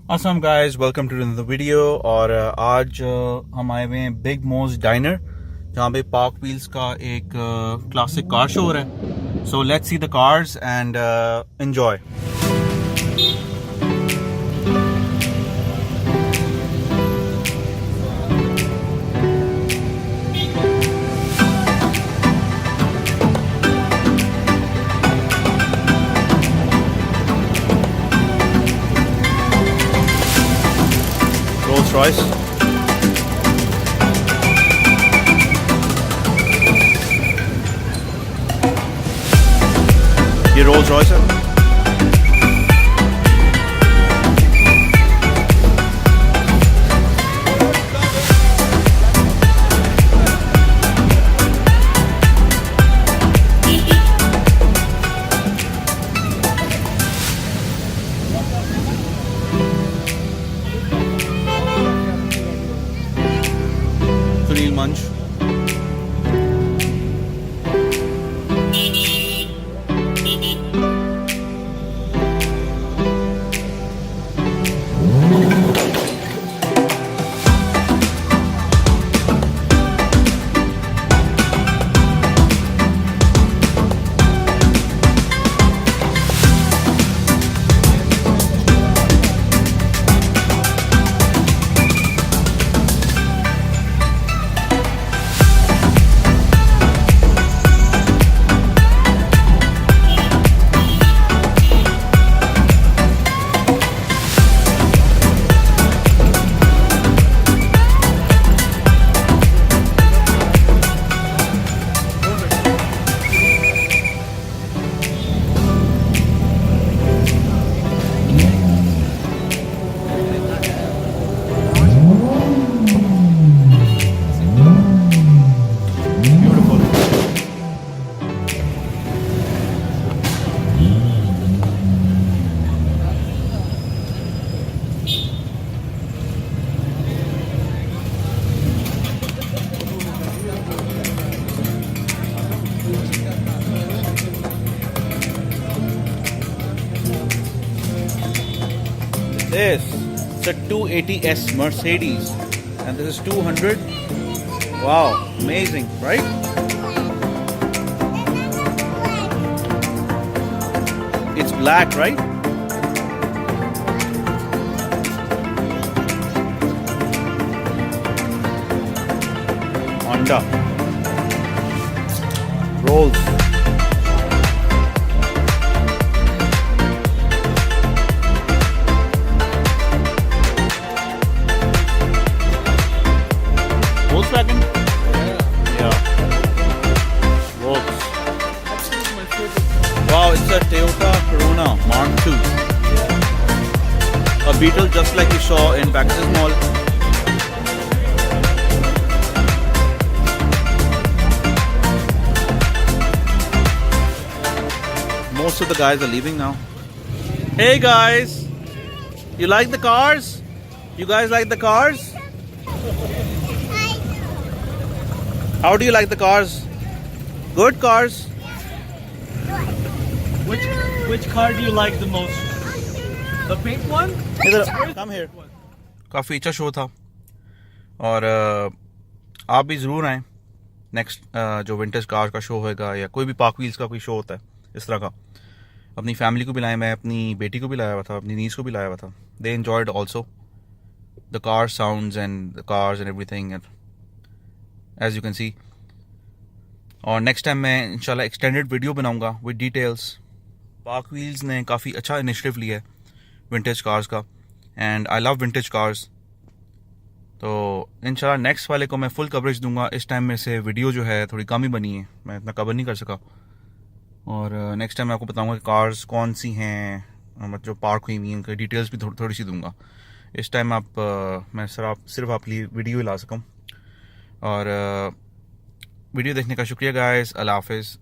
Awesome guys, welcome to another video। और आज हम आए हुए हैं बिग मोज डाइनर, जहाँ पे पार्क व्हील्स का एक क्लासिक कार शो हो रहा है। So let's see the cars and enjoy. Rolls Royce, ये रोल्स रॉयस है। सुनील मंच, this it's a 280S Mercedes and this is 200. Wow, amazing, right? It's black, right? Honda Rolls, Volkswagen? Yeah. Volks. Wow, it's a Toyota Corona Mark II. A Beetle just like you saw in Bax's Mall. Most of the guys are leaving now. Hey guys! You like the cars? You guys like the cars? How do you like the cars? Good cars? Which car do you like the most? The pink one? इधर come here. काफ़ी अच्छा show था और आप भी ज़रूर आएँ। Next जो विंटेज कार का शो होएगा या कोई भी पार्क व्हील्स का कोई शो होता है इस तरह का, अपनी फैमिली को भी लाएँ। मैं अपनी बेटी को भी लाया हुआ था, अपनी नीस को भी लाया हुआ था। They enjoyed also the car sounds and the cars and everything as you can see. और नेक्स्ट टाइम मैं इंशाल्लाह एक्सटेंडेड वीडियो बनाऊंगा विद डिटेल्स। पार्क व्हील्स ने काफ़ी अच्छा इनिशिएटिव लिया है विंटेज कार्स का and I love vintage cars. तो इंशाल्लाह नेक्स्ट वाले को मैं फुल कवरेज दूंगा। इस टाइम में से वीडियो जो है थोड़ी कम ही बनी है, मैं इतना कवर नहीं कर सका। और नेक्स्ट टाइम मैं आपको बताऊंगा कि कार्स कौन सी हैं, मतलब जो पार्क हुई हैं, उनकी डिटेल्स भी थोड़ी सी दूंगा। इस टाइम मैं सिर्फ आपके लिए वीडियो ही ला सकूँ। और वीडियो देखने का शुक्रिया गाइस। अल्लाह हाफिज़।